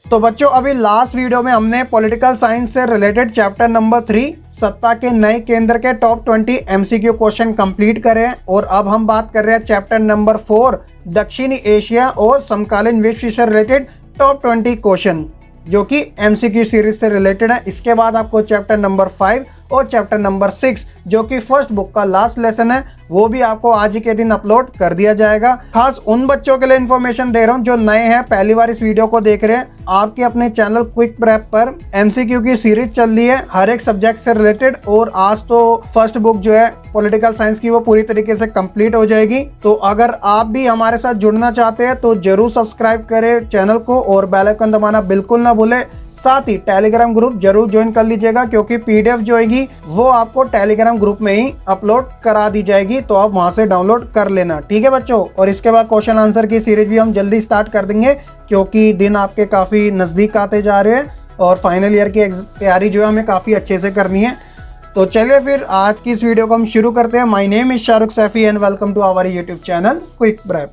तो बच्चों अभी लास्ट वीडियो में हमने पॉलिटिकल साइंस से रिलेटेड चैप्टर नंबर 3 सत्ता के नए केंद्र के टॉप 20 एमसीक्यू क्वेश्चन कंप्लीट करे हैं और अब हम बात कर रहे हैं चैप्टर नंबर 4 दक्षिणी एशिया और समकालीन विश्व से रिलेटेड टॉप 20 क्वेश्चन जो कि एमसीक्यू सीरीज से रिलेटेड है। इसके बाद आपको चैप्टर नंबर 5 और चैप्टर नंबर 6 जो कि फर्स्ट बुक का लास्ट लेसन है वो भी आपको आज ही के दिन अपलोड कर दिया जाएगा। खास उन बच्चों के लिए इन्फॉर्मेशन दे रहा हूँ जो नए हैं, पहली बार इस वीडियो को देख रहे हैं। आपके अपने चैनल क्विक प्रेप पर एमसीक्यू की सीरीज चल रही है हर एक सब्जेक्ट से रिलेटेड और आज तो फर्स्ट बुक जो है पॉलिटिकल साइंस की वो पूरी तरीके से कंप्लीट हो जाएगी। तो अगर आप भी हमारे साथ जुड़ना चाहते हैं तो जरूर सब्सक्राइब करें चैनल को और बेल आइकन दबाना बिल्कुल ना भूलें। साथ ही टेलीग्राम ग्रुप जरूर ज्वाइन कर लीजिएगा क्योंकि पीडीएफ जो होगी वो आपको टेलीग्राम ग्रुप में ही अपलोड करा दी जाएगी, तो आप वहां से डाउनलोड कर लेना, ठीक है बच्चों। और इसके बाद क्वेश्चन आंसर की सीरीज भी हम जल्दी स्टार्ट कर देंगे क्योंकि दिन आपके काफी नजदीक आते जा रहे हैं और फाइनल ईयर की तैयारी जो है हमें काफी अच्छे से करनी है। तो चलिए फिर आज की इस वीडियो को हम शुरू करते हैं। My name is Shahrukh Saifi and welcome to our YouTube channel quick prep.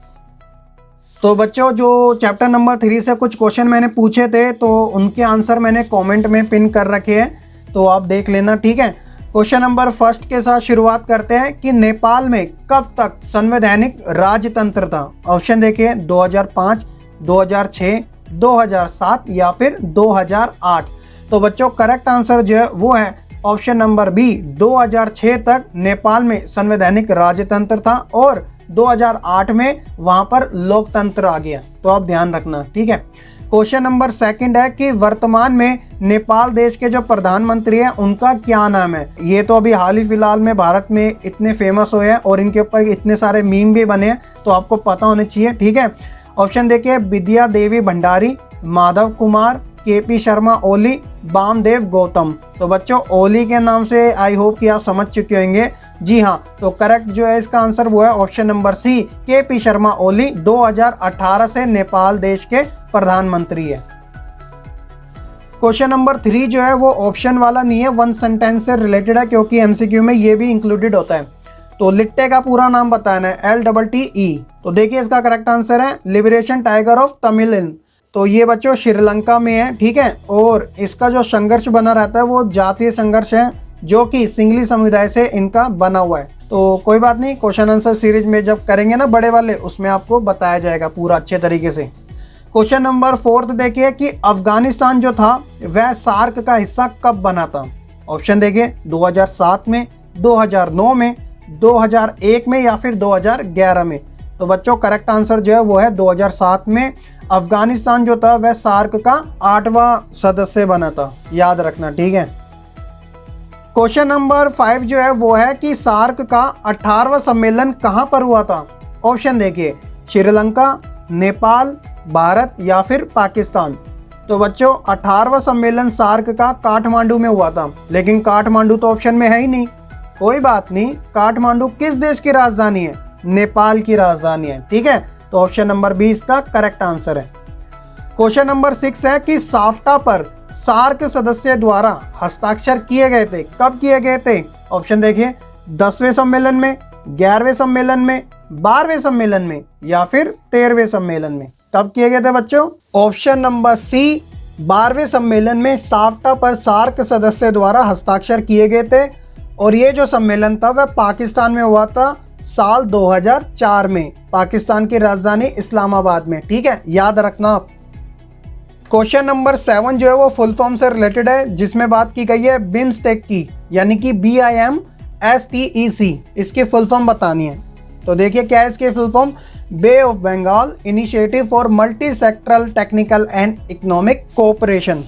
तो बच्चों जो चैप्टर नंबर 3 से कुछ क्वेश्चन मैंने पूछे थे तो उनके आंसर मैंने कमेंट में पिन कर रखे हैं, तो आप देख लेना, ठीक है। क्वेश्चन नंबर फर्स्ट के साथ शुरुआत करते हैं कि नेपाल में कब तक संवैधानिक राजतंत्र था। ऑप्शन देखिए 2005, 2006, 2007 या फिर 2008। तो बच्चों करेक्ट आंसर जो है वो है ऑप्शन नंबर बी 2006 तक नेपाल में संवैधानिक राजतंत्र था और 2008 में वहां पर लोकतंत्र आ गया, तो आप ध्यान रखना, ठीक है। क्वेश्चन नंबर सेकंड है कि वर्तमान में नेपाल देश के जो प्रधानमंत्री हैं उनका क्या नाम है। ये तो अभी हाल ही फिलहाल में भारत में इतने फेमस हुए हैं और इनके ऊपर इतने सारे मीम भी बने हैं, तो आपको पता होना चाहिए, ठीक है। ऑप्शन देखिए विद्या देवी भंडारी, माधव कुमार, केपी शर्मा ओली, वामदेव गौतम। तो बच्चों ओली के नाम से आई होप कि आप समझ चुके होंगे। जी हाँ, तो करेक्ट जो है इसका आंसर वो है option number C KP Sharma Oli 2018 से नेपाल देश के प्रधानमंत्री है। क्वेश्चन नंबर 3 जो है वो ऑप्शन वाला नहीं है, वन सेंटेंस से रिलेटेड है क्योंकि एमसीक्यू में ये भी इंक्लूडेड होता है। तो लिट्टे का पूरा नाम बताना है LTTE। तो देखिए इसका करेक्ट आंसर है लिबरेशन टाइगर ऑफ तमिल। तो ये बच्चों श्रीलंका में है, ठीक है। और इसका जो संघर्ष बना रहता है वो जातीय संघर्ष है जो कि सिंगली समुदाय से इनका बना हुआ है। तो कोई बात नहीं, क्वेश्चन आंसर सीरीज में जब करेंगे ना बड़े वाले उसमें आपको बताया जाएगा पूरा अच्छे तरीके से। क्वेश्चन नंबर 4 देखिए कि अफगानिस्तान जो था वह सार्क का हिस्सा कब बना था। ऑप्शन देखिए 2007 में, 2009 में, 2001 में या फिर 2011 में। तो बच्चों करेक्ट आंसर जो है वो है 2007 में। अफगानिस्तान जो था वह सार्क का 8वां सदस्य बना था, याद रखना, ठीक है। क्वेश्चन नंबर 5 जो है वो है कि सार्क का 18वां सम्मेलन कहां पर हुआ था। ऑप्शन देखिए श्रीलंका, नेपाल, भारत या फिर पाकिस्तान। तो बच्चों 18वां सम्मेलन सार्क का काठमांडू में हुआ था, लेकिन काठमांडू तो ऑप्शन में है ही नहीं। कोई बात नहीं, काठमांडू किस देश की राजधानी है, नेपाल की राजधानी है, ठीक है। तो ऑप्शन नंबर 20 का करेक्ट आंसर है। क्वेश्चन नंबर 6 है कि साफ्टा पर सार्क सदस्य द्वारा हस्ताक्षर किए गए थे, कब किए गए थे। ऑप्शन देखिए 10वें सम्मेलन में, 11वें सम्मेलन में, 12वें सम्मेलन में या फिर 13वें सम्मेलन में। कब किए गए थे बच्चों। ऑप्शन नंबर सी 12वें सम्मेलन में साफ्टा पर सार्क सदस्य द्वारा हस्ताक्षर किए गए थे और ये जो सम्मेलन था वह पाकिस्तान में हुआ था साल 2004 में, पाकिस्तान की राजधानी इस्लामाबाद में, ठीक है, याद रखना आप। क्वेश्चन नंबर 7 जो है वो फुल फॉर्म से रिलेटेड है जिसमें बात की गई है बिम्स्टेक की, यानी कि BIMSTEC, इसकी फुल फॉर्म बतानी है। तो देखिए क्या है इसकी full form, bay of Bengal initiative for multi sectoral technical and economic cooperation.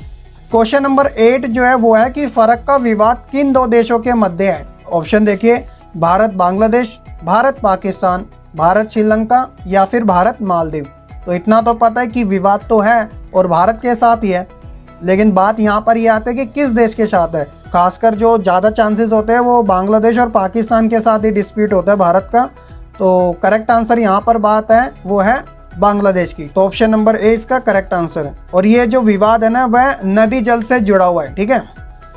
Question number 8 जो है वो है कि फर्क का विवाद किन दो देशों के मध्य है। ऑप्शन देखिए भारत बांग्लादेश, भारत पाकिस्तान, भारत श्रीलंका या फिर भारत मालदीव। तो इतना तो पता है कि विवाद तो है और भारत के साथ ही है, लेकिन बात यहाँ पर ये आती है कि किस देश के साथ है। खासकर जो ज़्यादा चांसेस होते हैं वो बांग्लादेश और पाकिस्तान के साथ ही डिस्प्यूट होता है भारत का। तो करेक्ट आंसर यहाँ पर बात है वो है बांग्लादेश की। तो ऑप्शन नंबर ए इसका करेक्ट आंसर है और ये जो विवाद है ना वह नदी जल से जुड़ा हुआ है, ठीक है।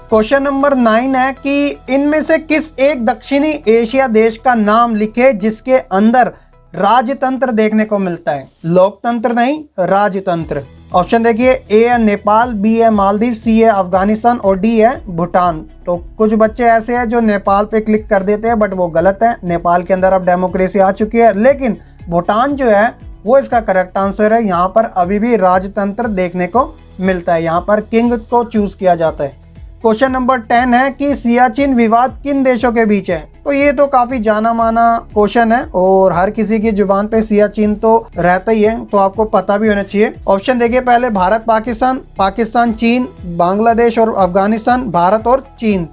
क्वेश्चन नंबर 9 है कि इनमें से किस एक दक्षिणी एशिया देश का नाम लिखे जिसके अंदर राजतंत्र देखने को मिलता है। लोकतंत्र नहीं, राजतंत्र। ऑप्शन देखिए, ए है नेपाल, बी है मालदीव, सी है अफगानिस्तान और डी है भूटान। तो कुछ बच्चे ऐसे हैं जो नेपाल पे क्लिक कर देते हैं, बट वो गलत है। नेपाल के अंदर अब डेमोक्रेसी आ चुकी है, लेकिन भूटान जो है वो इसका करेक्ट आंसर है। यहाँ पर अभी भी राजतंत्र देखने को मिलता है, यहाँ पर किंग को चूज किया जाता है। क्वेश्चन नंबर 10 है कि सियाचिन विवाद किन देशों के बीच है। तो ये तो काफी जाना माना क्वेश्चन है और हर किसी की जुबान पे सियाचिन तो रहता ही है, तो आपको पता भी होना चाहिए। ऑप्शन देखिए, पहले भारत पाकिस्तान, पाकिस्तान चीन, बांग्लादेश और अफगानिस्तान, भारत और चीन।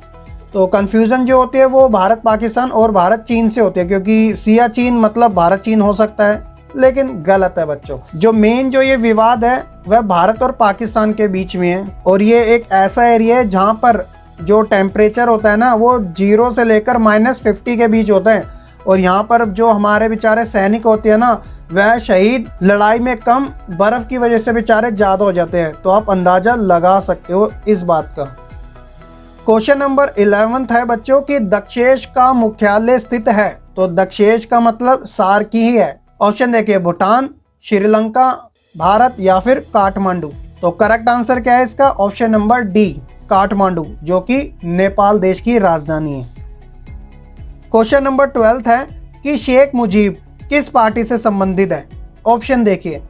तो कंफ्यूजन जो होती है वो भारत पाकिस्तान और भारत चीन से होती है, क्योंकि सियाचिन मतलब भारत चीन हो सकता है, लेकिन गलत है बच्चों। जो मेन जो ये विवाद है वह भारत और पाकिस्तान के बीच में है, और ये एक ऐसा एरिया है जहाँ पर जो टेम्परेचर होता है ना वो 0 से लेकर -50 के बीच होता है। और यहाँ पर जो हमारे बेचारे सैनिक होते हैं ना, वह शहीद लड़ाई में कम बर्फ की वजह से बेचारे ज़्यादा हो जाते हैं। तो आप अंदाज़ा लगा सकते हो इस बात का। क्वेश्चन नंबर 11 है बच्चों कि दक्षेश का मुख्यालय स्थित है। तो दक्षेश का मतलब सार्क ही है। ऑप्शन देखिए, भूटान, श्रीलंका, भारत या फिर काठमांडू। तो करेक्ट आंसर क्या है इसका? ऑप्शन नंबर डी, काठमांडू, जो कि नेपाल देश की राजधानी है। क्वेश्चन नंबर 12 है कि शेख मुजीब किस पार्टी से संबंधित है। ऑप्शन देखिए,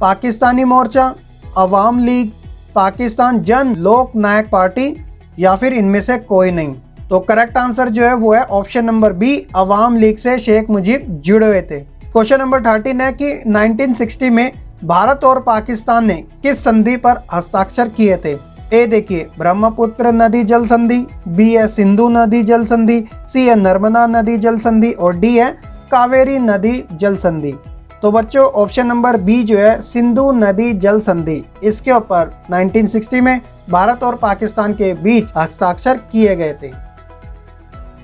पाकिस्तानी मोर्चा, अवाम लीग, पाकिस्तान जन लोक नायक पार्टी या फिर इनमें से कोई नहीं। तो करेक्ट आंसर जो है वो है ऑप्शन नंबर बी, अवाम लीग से शेख मुजीब जुड़े हुए थे। क्वेश्चन नंबर 13 है कि 1960 में भारत और पाकिस्तान ने किस संधि पर हस्ताक्षर किए थे। ए देखिए, ब्रह्मपुत्र नदी जल संधि, बी है सिंधु नदी जल संधि, सी है नर्मदा नदी जल संधि और डी है कावेरी नदी जल संधि। तो बच्चों ऑप्शन नंबर बी जो है सिंधु नदी जल संधि, इसके ऊपर 1960 में भारत और पाकिस्तान के बीच हस्ताक्षर किए गए थे।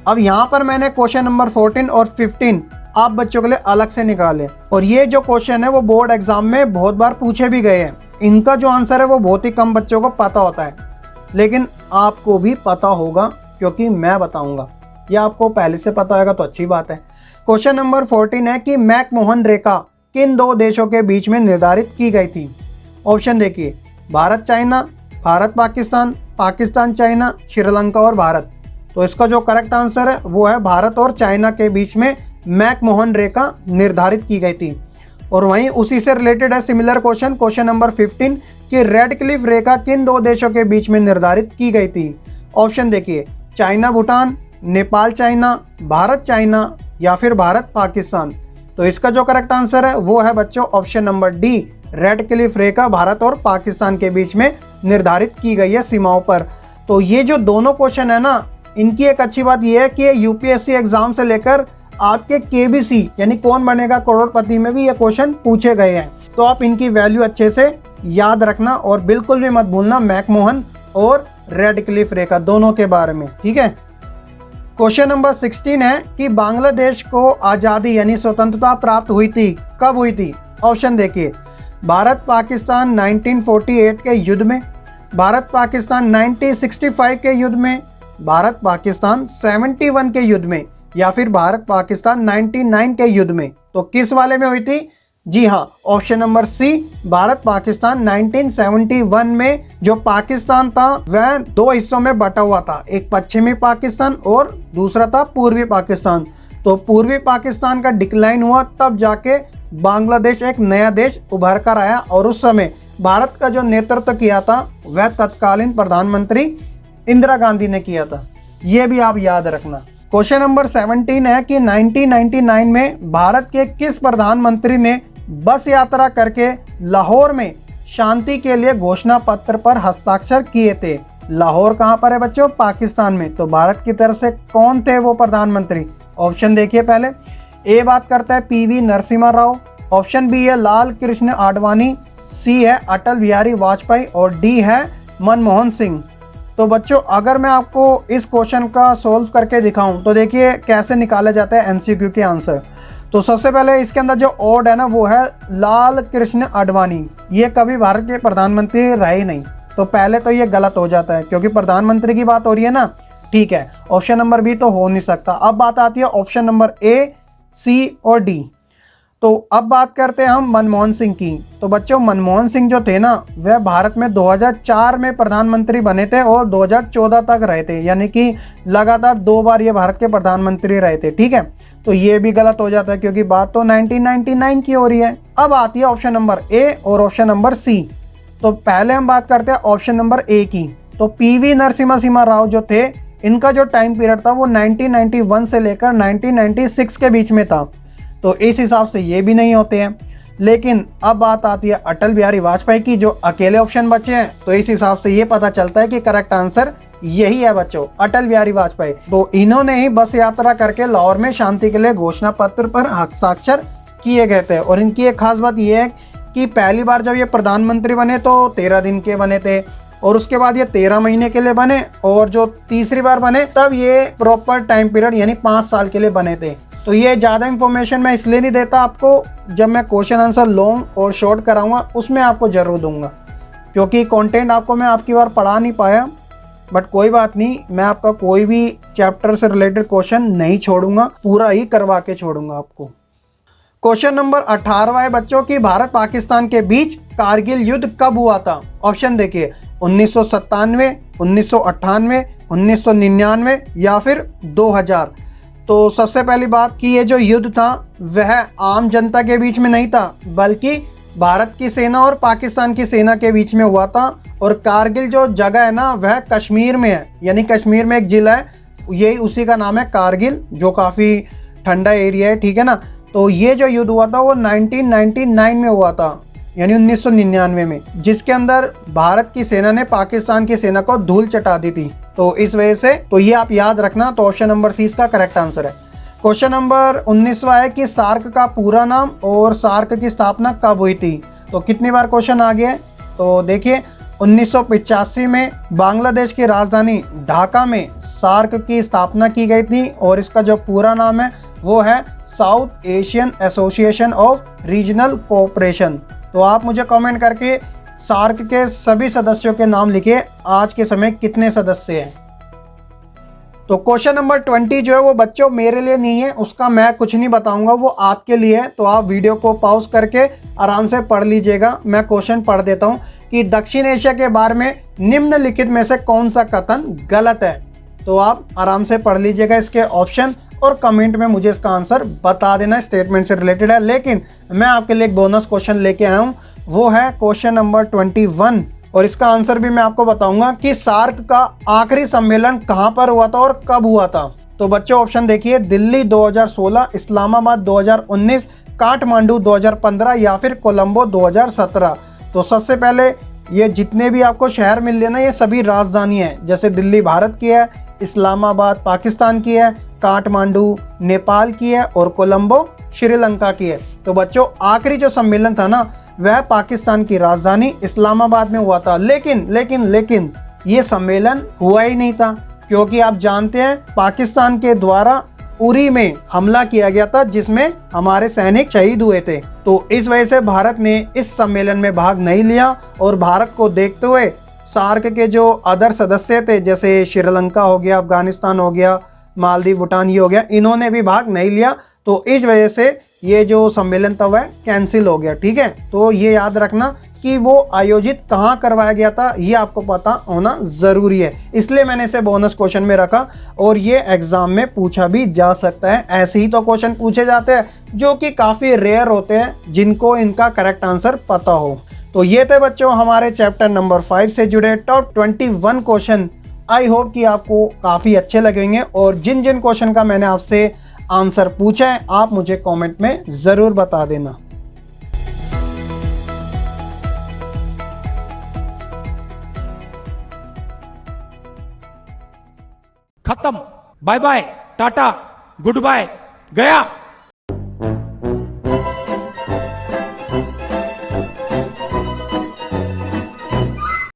अब यहाँ पर मैंने क्वेश्चन नंबर 14 और 15 आप बच्चों के लिए अलग से निकाले, और ये जो क्वेश्चन है वो बोर्ड एग्जाम में बहुत बार पूछे भी गए हैं। इनका जो आंसर है वो बहुत ही कम बच्चों को पता होता है, लेकिन आपको भी पता होगा क्योंकि मैं बताऊंगा, या आपको पहले से पता होगा तो अच्छी बात है। क्वेश्चन नंबर 14 है कि मैकमोहन रेखा किन दो देशों के बीच में निर्धारित की गई थी। ऑप्शन देखिए, भारत चाइना, भारत पाकिस्तान, पाकिस्तान चाइना, श्रीलंका और भारत। तो इसका जो करेक्ट आंसर है वो है भारत और चाइना के बीच में मैकमोहन रेखा निर्धारित की गई थी। और वहीं उसी से रिलेटेड है सिमिलर क्वेश्चन, क्वेश्चन नंबर 15 कि रेड क्लिफ रेखा किन दो देशों के बीच में निर्धारित की गई थी। ऑप्शन देखिए, China Bhutan, Nepal China, Bharat China या फिर भारत पाकिस्तान। तो इसका जो करेक्ट आंसर है वो है बच्चों option number D, Radcliffe रेखा भारत और पाकिस्तान के बीच में निर्धारित की गई है सीमाओं पर। तो ये जो दोनों क्वेश्चन है ना, इनकी एक अच्छी बात यह है कि यूपीएससी एग्जाम से लेकर आपके केबीसी यानी कौन बनेगा करोड़पति में भी ये क्वेश्चन पूछे गए हैं। तो आप इनकी वैल्यू अच्छे से याद रखना और बिल्कुल भी मत भूलना मैकमोहन और रेड क्लिफ रेखा दोनों के बारे में, ठीक है। क्वेश्चन नंबर 16 है कि बांग्लादेश को आज़ादी यानी स्वतंत्रता प्राप्त हुई थी, कब हुई थी। ऑप्शन देखिए, भारत पाकिस्तान 1948 के युद्ध में, भारत पाकिस्तान 1965 के युद्ध में, भारत पाकिस्तान 71 के युद्ध में या फिर भारत पाकिस्तान 99 के युद्ध में। तो किस वाले में हुई थी? जी हाँ, option number C, Bharat Pakistan 1971 में। जो पाकिस्तान था वह दो हिस्सों में बटा हुआ था, एक पश्चिमी पाकिस्तान और दूसरा था पूर्वी पाकिस्तान। तो पूर्वी पाकिस्तान का डिक्लाइन हुआ, तब जाके बांग्लादेश एक नया देश उभर कर आया, और उस समय भारत का जो नेतृत्व किया था वह तत्कालीन प्रधानमंत्री इंदिरा गांधी ने किया था। ये भी आप याद रखना। क्वेश्चन नंबर 17 है कि 1999 में भारत के किस प्रधानमंत्री ने बस यात्रा करके लाहौर में शांति के लिए घोषणा पत्र पर हस्ताक्षर किए थे। लाहौर कहाँ पर है बच्चों? पाकिस्तान में। तो भारत की तरफ से कौन थे वो प्रधानमंत्री? ऑप्शन देखिए, पहले ए बात करता है PV Narasimha Rao, option B है लाल कृष्ण आडवाणी, सी है अटल बिहारी वाजपेयी और डी है मनमोहन सिंह। तो बच्चों अगर मैं आपको इस क्वेश्चन का सोल्व करके दिखाऊं तो देखिए कैसे निकाला जाता है एमसीक्यू के आंसर। तो सबसे पहले इसके अंदर जो ओड है ना वो है लाल कृष्ण आडवाणी, ये कभी भारत के प्रधानमंत्री रहे नहीं। तो पहले तो ये गलत हो जाता है क्योंकि प्रधानमंत्री की बात हो रही है ना, ठीक है। ऑप्शन नंबर बी तो हो नहीं सकता। अब बात आती है ऑप्शन नंबर ए, सी और डी। तो अब बात करते हैं हम मनमोहन सिंह की। तो बच्चों मनमोहन सिंह जो थे ना, वह भारत में 2004 में प्रधानमंत्री बने थे और 2014 तक रहे थे, यानी कि लगातार 2 बार ये भारत के प्रधानमंत्री रहे थे। ठीक है, तो ये भी गलत हो जाता है क्योंकि बात तो 1999 की हो रही है। अब आती है ऑप्शन नंबर ए और ऑप्शन नंबर सी। तो पहले हम बात करते हैं ऑप्शन नंबर ए की। तो पीवी नरसिम्हा राव जो थे, इनका जो टाइम पीरियड था वो 1991 से लेकर 1996 के बीच में था। तो इस हिसाब से ये भी नहीं होते हैं। लेकिन अब बात आती है अटल बिहारी वाजपेयी की, जो अकेले ऑप्शन बचे हैं। तो इस हिसाब से ये पता चलता है कि करेक्ट आंसर यही है बच्चों, अटल बिहारी वाजपेयी। तो इन्होंने ही बस यात्रा करके लाहौर में शांति के लिए घोषणा पत्र पर हस्ताक्षर किए गए थे। और इनकी एक खास बात यह है कि पहली बार जब ये प्रधानमंत्री बने तो 13 दिन के बने थे, और उसके बाद ये 13 महीने के लिए बने, और जो तीसरी बार बने तब ये प्रॉपर टाइम पीरियड यानी 5 साल के लिए बने थे। तो ये ज़्यादा इन्फॉर्मेशन मैं इसलिए नहीं देता आपको, जब मैं क्वेश्चन आंसर लॉन्ग और शॉर्ट कराऊंगा उसमें आपको ज़रूर दूंगा, क्योंकि कंटेंट आपको मैं आपकी बार पढ़ा नहीं पाया। बट कोई बात नहीं, मैं आपका कोई भी चैप्टर से रिलेटेड क्वेश्चन नहीं छोड़ूंगा, पूरा ही करवा के छोड़ूंगा आपको। क्वेश्चन नंबर 18 है बच्चों की, भारत पाकिस्तान के बीच कारगिल युद्ध कब हुआ था? ऑप्शन देखिए, 1997, 1998, 1999 या फिर 2000। तो सबसे पहली बात कि ये जो युद्ध था वह आम जनता के बीच में नहीं था, बल्कि भारत की सेना और पाकिस्तान की सेना के बीच में हुआ था। और कारगिल जो जगह है ना, वह कश्मीर में है, यानी कश्मीर में एक जिला है, यही उसी का नाम है कारगिल, जो काफ़ी ठंडा एरिया है। ठीक है ना। तो ये जो युद्ध हुआ था वो 1999 में हुआ था, यानी 1999 में, जिसके अंदर भारत की सेना ने पाकिस्तान की सेना को धूल चटा दी थी। तो इस वजह से तो ये आप याद रखना। तो ऑप्शन नंबर सी इसका करेक्ट आंसर है। क्वेश्चन नंबर 19वां है कि सार्क का पूरा नाम और सार्क की स्थापना कब हुई थी? तो कितनी बार क्वेश्चन आ गया है? तो देखिए, 1985 में बांग्लादेश की राजधानी ढाका में सार्क की स्थापना की गई थी, और इसका जो पूरा नाम है वो है south Asian association of regional cooperation. तो आप मुझे कमेंट करके सार्क के सभी सदस्यों के नाम लिखिए, आज के समय कितने सदस्य हैं। तो क्वेश्चन नंबर 20 जो है वो बच्चों मेरे लिए नहीं है, उसका मैं कुछ नहीं बताऊंगा, वो आपके लिए है। तो आप वीडियो को पॉज करके आराम से पढ़ लीजिएगा। मैं क्वेश्चन पढ़ देता हूं कि दक्षिण एशिया के बारे में निम्नलिखित में से कौन सा कथन गलत है? तो आप आराम से पढ़ लीजिएगा इसके ऑप्शन, और कमेंट में मुझे इसका आंसर बता देना, स्टेटमेंट से रिलेटेड है। लेकिन मैं आपके लिए एक बोनस क्वेश्चन लेके आया हूँ, वो है क्वेश्चन नंबर 21, और इसका आंसर भी मैं आपको बताऊंगा कि सार्क का आखिरी सम्मेलन कहां पर हुआ था और कब हुआ था। तो बच्चों ऑप्शन देखिए, दिल्ली 2016, इस्लामाबाद 2019, काठमांडू 2015 या फिर कोलंबो 2017। तो सबसे पहले ये जितने भी आपको शहर मिल रहे ना, ये सभी राजधानी है। जैसे दिल्ली भारत की है, इस्लामाबाद पाकिस्तान की है, काठमांडू नेपाल की है, और कोलंबो श्रीलंका की है। तो बच्चों आखिरी जो सम्मेलन था ना, वह पाकिस्तान की राजधानी इस्लामाबाद में हुआ था। लेकिन ये सम्मेलन हुआ ही नहीं था, क्योंकि आप जानते हैं पाकिस्तान के द्वारा उरी में हमला किया गया था, जिसमें हमारे सैनिक शहीद हुए थे। तो इस वजह से भारत ने इस सम्मेलन में भाग नहीं लिया, और भारत को देखते हुए सार्क के जो अदर सदस्य थे, जैसे श्रीलंका हो गया, अफगानिस्तान हो गया, मालदीव, भूटान ये हो गया, इन्होंने भी भाग नहीं लिया। तो इस वजह से ये जो सम्मेलन था वह कैंसिल हो गया। ठीक है, तो ये याद रखना कि वो आयोजित कहाँ करवाया गया था, ये आपको पता होना ज़रूरी है। इसलिए मैंने इसे बोनस क्वेश्चन में रखा, और ये एग्जाम में पूछा भी जा सकता है। ऐसे ही तो क्वेश्चन पूछे जाते हैं जो कि काफ़ी रेयर होते हैं, जिनको इनका करेक्ट आंसर पता हो। तो ये थे बच्चों हमारे चैप्टर नंबर 5 से जुड़े टॉप 21 क्वेश्चन। आई होप कि आपको काफ़ी अच्छे लगेंगे, और जिन जिन क्वेश्चन का मैंने आपसे आंसर पूछा है आप मुझे कमेंट में ज़रूर बता देना। खत्म, bye bye, tata, good bye, गया।